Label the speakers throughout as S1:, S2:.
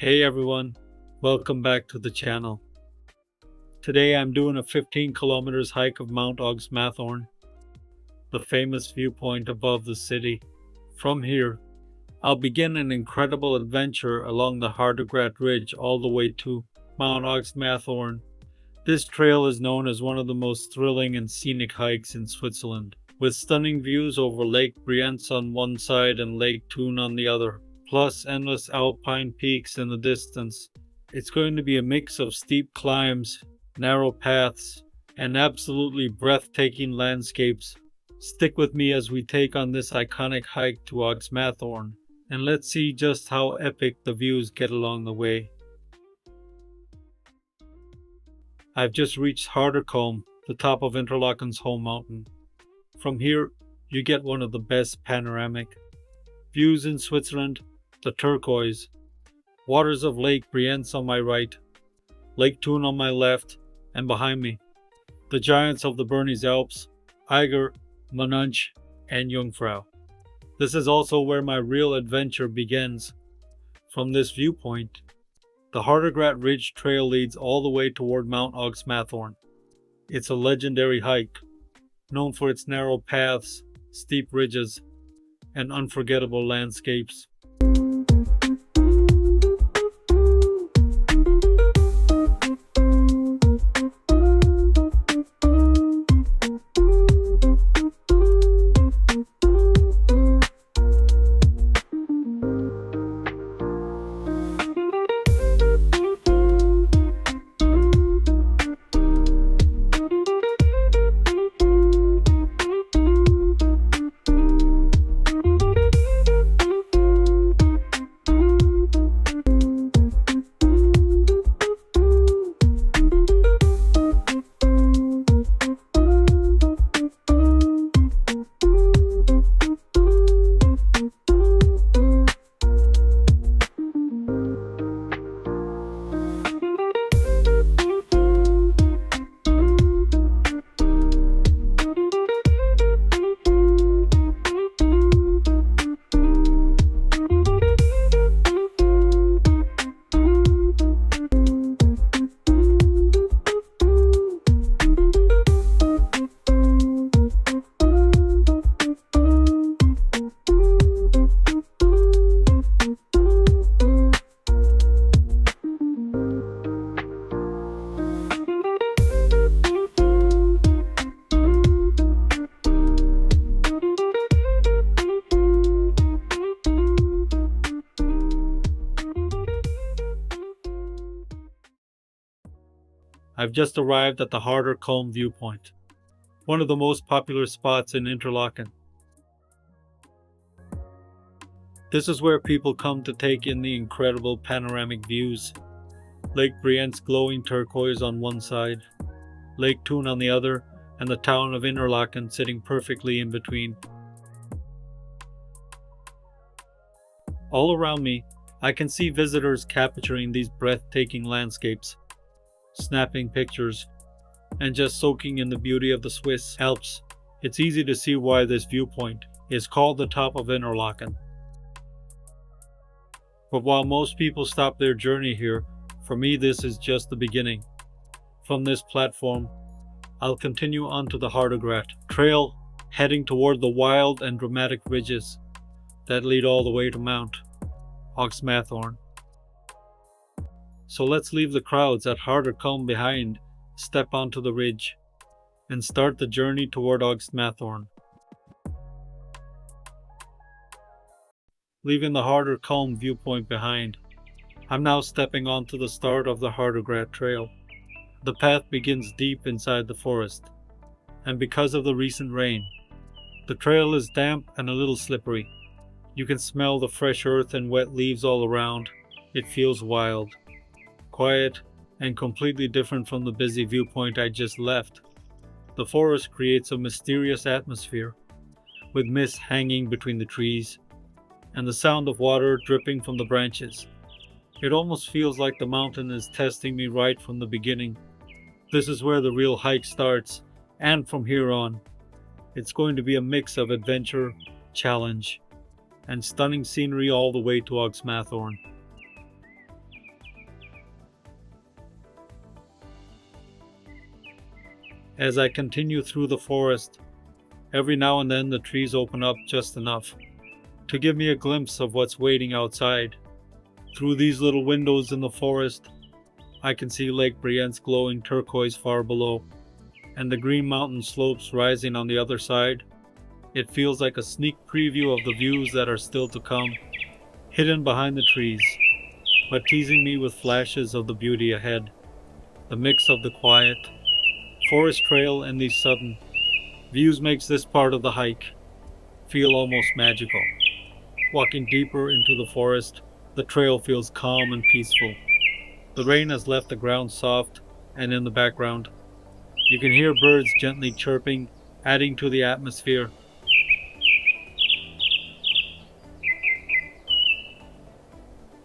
S1: Hey everyone, welcome back to the channel. Today I'm doing a 15 kilometers hike of Mount Augustmatthorn, the famous viewpoint above the city. From here, I'll begin an incredible adventure along the Hardergrat Ridge all the way to Mount Augustmatthorn. This trail is known as one of the most thrilling and scenic hikes in Switzerland, with stunning views over Lake Brienz on one side and Lake Thun on the other, plus endless alpine peaks in the distance. It's going to be a mix of steep climbs, narrow paths, and absolutely breathtaking landscapes. Stick with me as we take on this iconic hike to Augustmatthorn, and let's see just how epic the views get along the way. I've just reached Harder Kulm, the top of Interlaken's home mountain. From here, you get one of the best panoramic views in Switzerland: the turquoise waters of Lake Brienz on my right, Lake Thun on my left, and behind me, the giants of the Bernese Alps, Eiger, Monunch, and Jungfrau. This is also where my real adventure begins. From this viewpoint, the Hardergrat Ridge Trail leads all the way toward Mount Augustmatthorn. It's a legendary hike, known for its narrow paths, steep ridges, and unforgettable landscapes. I've just arrived at the Harder Kulm viewpoint, one of the most popular spots in Interlaken. This is where people come to take in the incredible panoramic views. Lake Brienz glowing turquoise on one side, Lake Thun on the other, and the town of Interlaken sitting perfectly in between. All around me, I can see visitors capturing these breathtaking landscapes, snapping pictures, and just soaking in the beauty of the Swiss Alps. It's easy to see why this viewpoint is called the top of Interlaken. But while most people stop their journey here, for me this is just the beginning. From this platform, I'll continue onto the Hardergrat Trail, heading toward the wild and dramatic ridges that lead all the way to Mount Augustmatthorn. So let's leave the crowds at Harder Kulm behind, step onto the ridge, and start the journey toward Augustmatthorn. Leaving the Harder Kulm viewpoint behind, I'm now stepping onto the start of the Hardergrat Trail. The path begins deep inside the forest, and because of the recent rain, the trail is damp and a little slippery. You can smell the fresh earth and wet leaves all around. It feels wild, quiet, and completely different from the busy viewpoint I just left. The forest creates a mysterious atmosphere, with mist hanging between the trees, and the sound of water dripping from the branches. It almost feels like the mountain is testing me right from the beginning. This is where the real hike starts, and from here on, it's going to be a mix of adventure, challenge, and stunning scenery all the way to Augustmatthorn. As I continue through the forest, every now and then the trees open up just enough to give me a glimpse of what's waiting outside. Through these little windows in the forest, I can see Lake Brienz glowing turquoise far below, and the green mountain slopes rising on the other side. It feels like a sneak preview of the views that are still to come, hidden behind the trees, but teasing me with flashes of the beauty ahead. The mix of the quiet forest trail and these sudden views makes this part of the hike feel almost magical. Walking deeper into the forest, the trail feels calm and peaceful. The rain has left the ground soft, and in the background, you can hear birds gently chirping, adding to the atmosphere.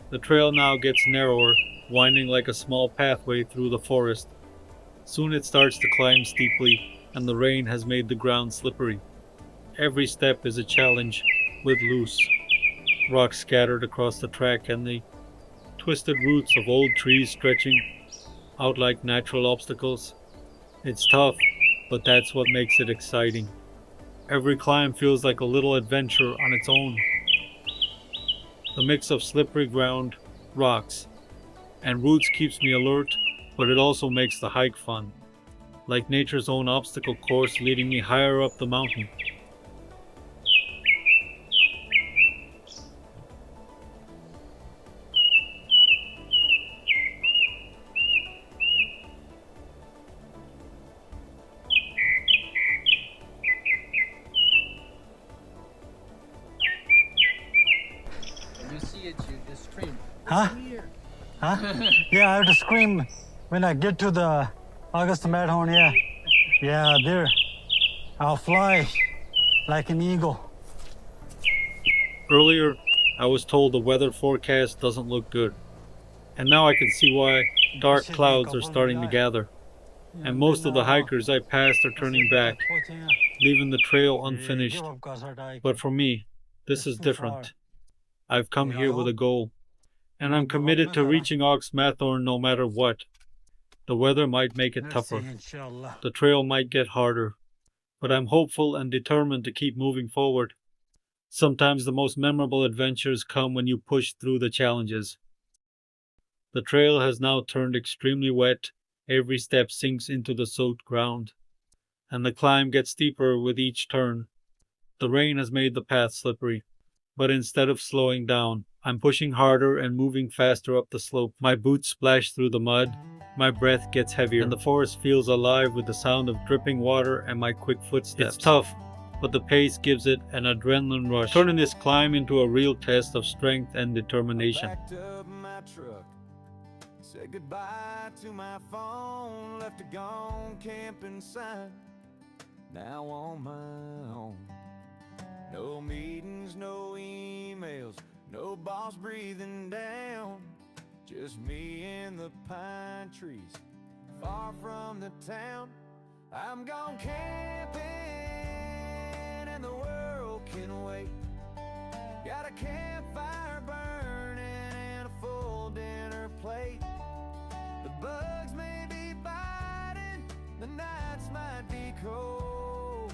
S1: The trail now gets narrower, winding like a small pathway through the forest. Soon it starts to climb steeply, and the rain has made the ground slippery. Every step is a challenge, with loose rocks scattered across the track and the twisted roots of old trees stretching out like natural obstacles. It's tough, but that's what makes it exciting. Every climb feels like a little adventure on its own. The mix of slippery ground, rocks, and roots keeps me alert, but it also makes the hike fun, like nature's own obstacle course leading me higher up the mountain.
S2: When you see it, you just scream.
S3: Huh?
S2: Here.
S3: Huh? Yeah, I have to scream when I get to the Augustmatthorn, yeah. Yeah, there. I'll fly like an eagle.
S1: Earlier, I was told the weather forecast doesn't look good, and now I can see why. Dark clouds are starting to gather, and most of the hikers I passed are turning back, leaving the trail unfinished. But for me, this is different. I've come here with a goal, and I'm committed to reaching Augustmatthorn no matter what. The weather might make it tougher, the trail might get harder, but I'm hopeful and determined to keep moving forward. Sometimes the most memorable adventures come when you push through the challenges. The trail has now turned extremely wet. Every step sinks into the soaked ground, and the climb gets steeper with each turn. The rain has made the path slippery, but instead of slowing down, I'm pushing harder and moving faster up the slope. My boots splash through the mud, my breath gets heavier, and the forest feels alive with the sound of dripping water and my quick footsteps. It's tough, but the pace gives it an adrenaline rush, turning this climb into a real test of strength and determination.
S4: Backed up my truck, said goodbye to my phone, left a gone camping sign. Now on my own, no meetings, no emails, no boss breathing down, just me and the pine trees, far from the town. I'm gone camping and the world can wait. Got a campfire burning and a full dinner plate. The bugs may be biting, the nights might be cold,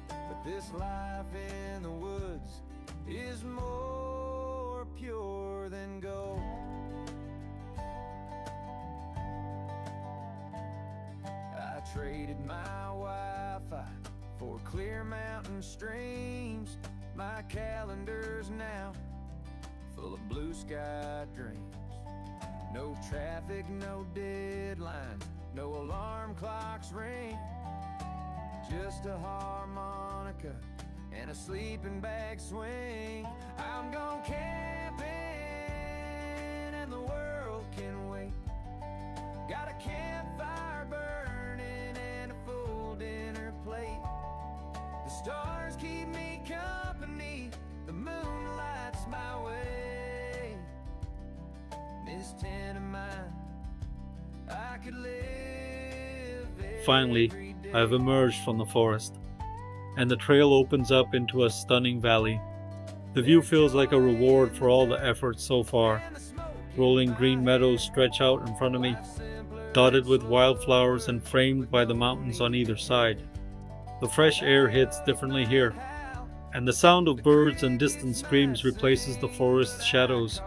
S4: but this life in the woods is more pure than gold. I traded my Wi-Fi for clear mountain streams. My calendar's now full of blue sky dreams. No traffic, no deadlines, no alarm clocks ring. Just a harmonica and a sleeping bag swing. I'm gone camping and the world can wait. Got a campfire burning and a full dinner plate. The stars keep me company, the moon lights my way. This tent of mine, I could live.
S1: Finally, I've emerged from the forest, and the trail opens up into a stunning valley. The view feels like a reward for all the effort so far. Rolling green meadows stretch out in front of me, dotted with wildflowers and framed by the mountains on either side. The fresh air hits differently here, and the sound of birds and distant streams replaces the forest shadows.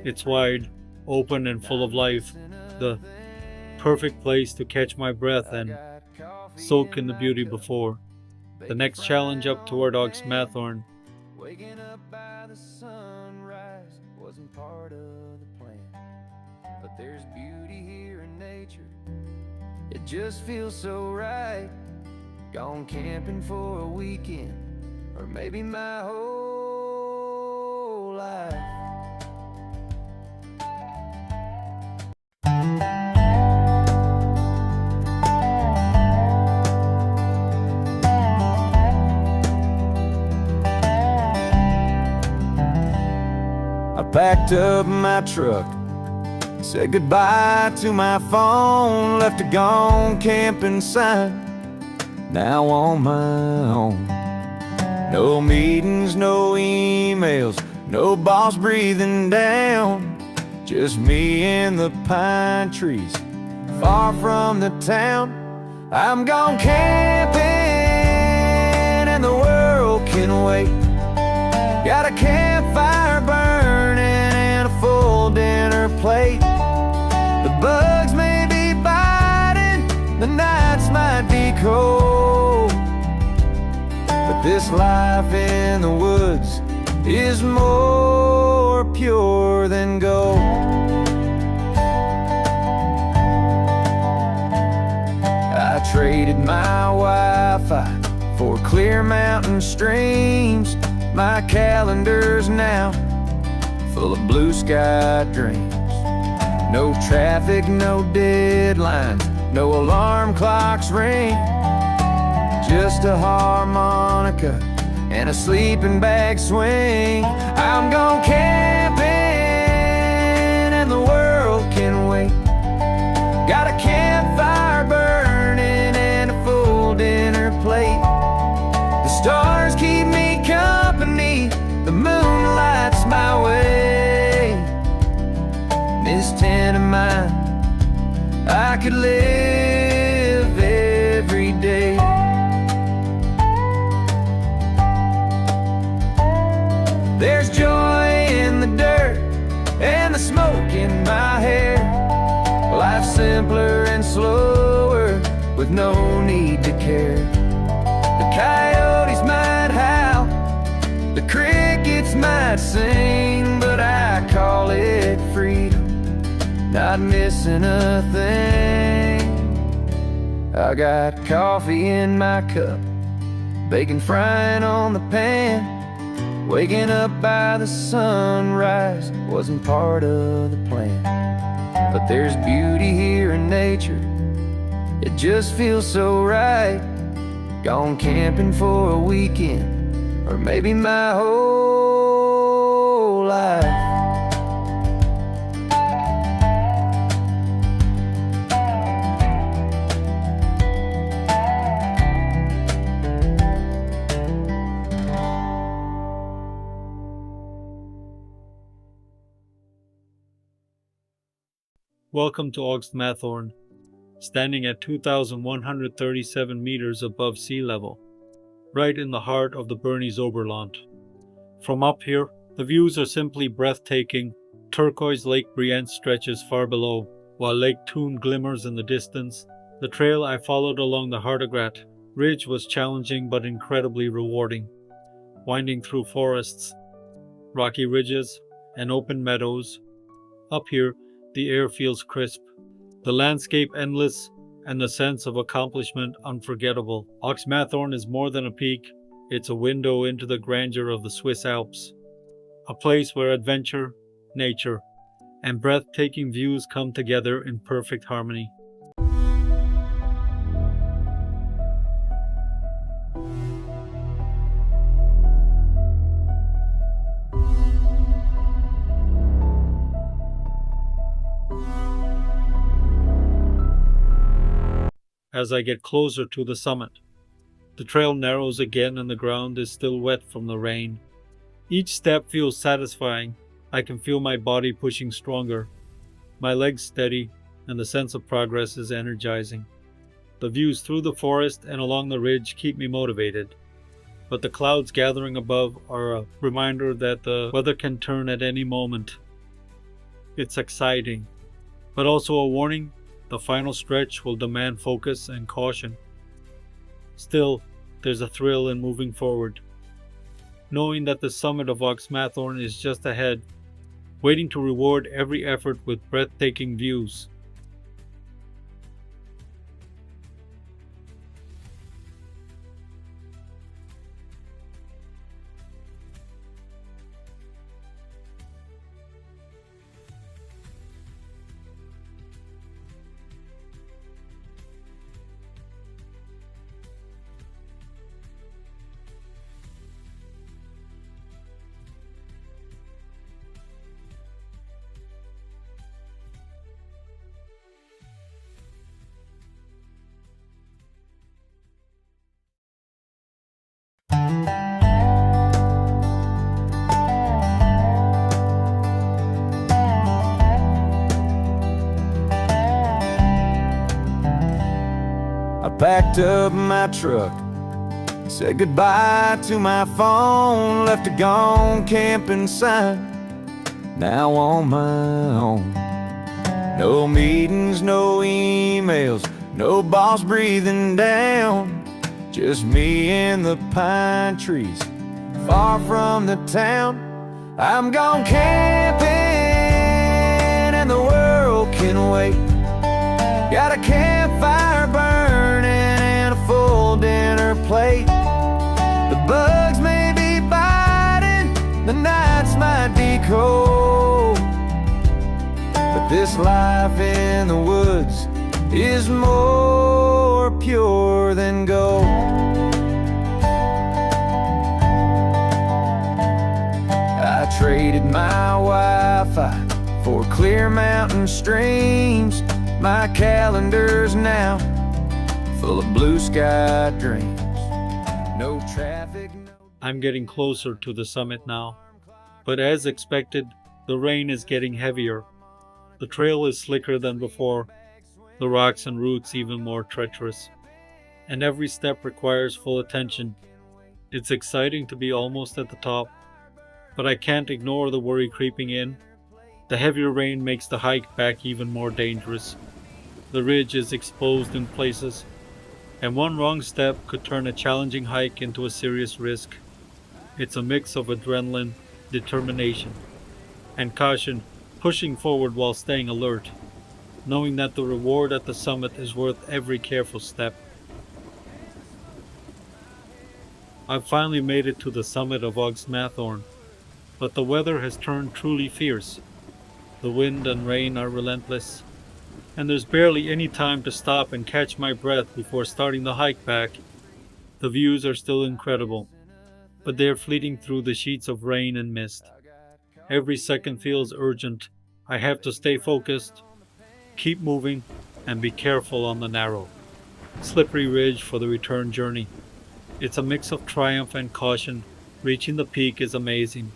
S1: It's wide, open, and full of life, the perfect place to catch my breath and soak in the beauty before. The next challenge up toward Augustmatthorn.
S4: Waking up by the sunrise wasn't part of the plan, but there's beauty here in nature. It just feels so right. Gone camping for a weekend, or maybe my whole life. I packed up my truck, said goodbye to my phone, left a gone camping sign. Now on my own. No meetings, no emails, no boss breathing down. Just me and the pine trees, far from the town. I'm gone camping and the world can wait. Got a campfire burning and a full dinner plate. The bugs may be biting, the nights might be cold, but this life in the woods is more pure than gold. I traded my Wi-Fi for clear mountain streams. My calendar's now full of blue sky dreams. No traffic, no deadlines, no alarm clocks ring. Just a harmonica and a sleeping bag swing. I'm gone camping and the world can wait. Got a campfire burning and a full dinner plate. The stars keep me company, the moon lights my way. This tent of mine, I could live every day. There's joy in the dirt and the smoke in my hair. Life's simpler and slower with no need to care. The coyotes might howl, the crickets might sing, but I call it freedom, not missing a thing. I got coffee in my cup, bacon frying on the pan. Waking up by the sunrise wasn't part of the plan, but there's beauty here in nature. It just feels so right. Gone camping for a weekend, or maybe my whole life.
S1: Welcome to Augustmatthorn, standing at 2,137 meters above sea level, right in the heart of the Bernese Oberland. From up here, the views are simply breathtaking. Turquoise Lake Brienz stretches far below, while Lake Thun glimmers in the distance. The trail I followed along the Hardergrat ridge was challenging but incredibly rewarding, winding through forests, rocky ridges, and open meadows. Up here, the air feels crisp, the landscape endless, and the sense of accomplishment unforgettable. Augustmatthorn is more than a peak, it's a window into the grandeur of the Swiss Alps, a place where adventure, nature, and breathtaking views come together in perfect harmony. As I get closer to the summit, the trail narrows again and the ground is still wet from the rain. Each step feels satisfying. I can feel my body pushing stronger, my legs steady, and the sense of progress is energizing. The views through the forest and along the ridge keep me motivated, but the clouds gathering above are a reminder that the weather can turn at any moment. It's exciting, but also a warning: the final stretch will demand focus and caution. Still, there's a thrill in moving forward, knowing that the summit of Augustmatthorn is just ahead, waiting to reward every effort with breathtaking views.
S4: I packed up my truck, said goodbye to my phone, left a gone camping sign, now on my own. No meetings, no emails, no boss breathing down, just me and the pine trees, far from the town. I'm gone camping and the world can wait. Got a campfire burning and a full dinner plate. The bugs may be biting, the nights might be cold, but this life in the woods is more pure than gold. I traded my Wi-Fi for clear mountain streams. My calendar's now full of blue sky dreams. No traffic, no...
S1: I'm getting closer to the summit now, but as expected, the rain is getting heavier. The trail is slicker than before, the rocks and roots even more treacherous, and every step requires full attention. It's exciting to be almost at the top, but I can't ignore the worry creeping in. The heavier rain makes the hike back even more dangerous. The ridge is exposed in places, and one wrong step could turn a challenging hike into a serious risk. It's a mix of adrenaline, determination, and caution, pushing forward while staying alert, knowing that the reward at the summit is worth every careful step. I've finally made it to the summit of Augustmatthorn, but the weather has turned truly fierce. The wind and rain are relentless, and there's barely any time to stop and catch my breath before starting the hike back. The views are still incredible, but they're fleeting through the sheets of rain and mist. Every second feels urgent. I have to stay focused, keep moving, and be careful on the narrow, slippery ridge for the return journey. It's a mix of triumph and caution. Reaching the peak is amazing,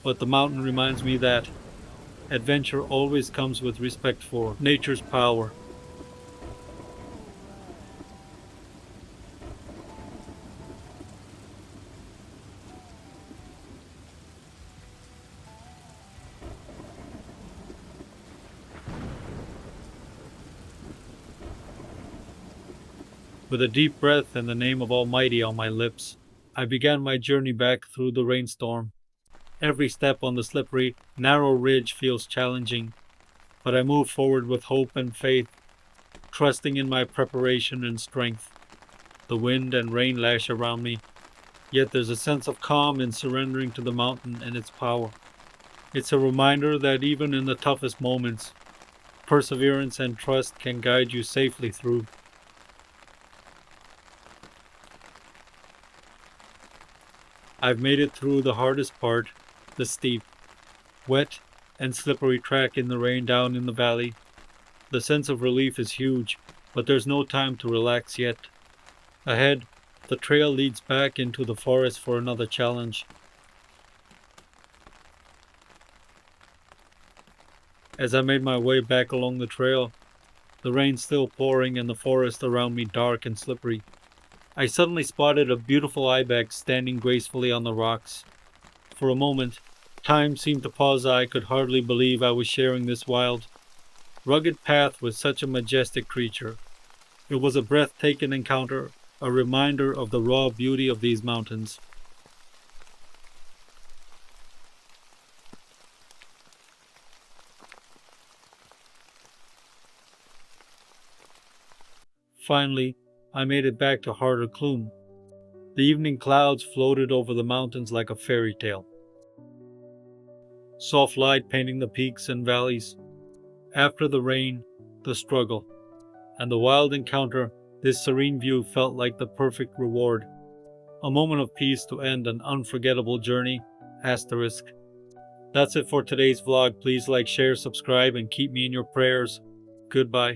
S1: but the mountain reminds me that adventure always comes with respect for nature's power. With a deep breath and the name of Almighty on my lips, I began my journey back through the rainstorm. Every step on the slippery, narrow ridge feels challenging, but I move forward with hope and faith, trusting in my preparation and strength. The wind and rain lash around me, yet there's a sense of calm in surrendering to the mountain and its power. It's a reminder that even in the toughest moments, perseverance and trust can guide you safely through. I've made it through the hardest part, the steep, wet, and slippery track in the rain down in the valley. The sense of relief is huge, but there's no time to relax yet. Ahead, the trail leads back into the forest for another challenge. As I made my way back along the trail, the rain still pouring and the forest around me dark and slippery. I suddenly spotted a beautiful ibex standing gracefully on the rocks. For a moment, time seemed to pause. I could hardly believe I was sharing this wild, rugged path with such a majestic creature. It was a breathtaking encounter, a reminder of the raw beauty of these mountains. Finally, I made it back to Harder Kulm. The evening clouds floated over the mountains like a fairy tale. Soft light painting the peaks and valleys. After the rain, the struggle, and the wild encounter, this serene view felt like the perfect reward. A moment of peace to end an unforgettable journey. Asterisk. That's it for today's vlog. Please like, share, subscribe, and keep me in your prayers. Goodbye.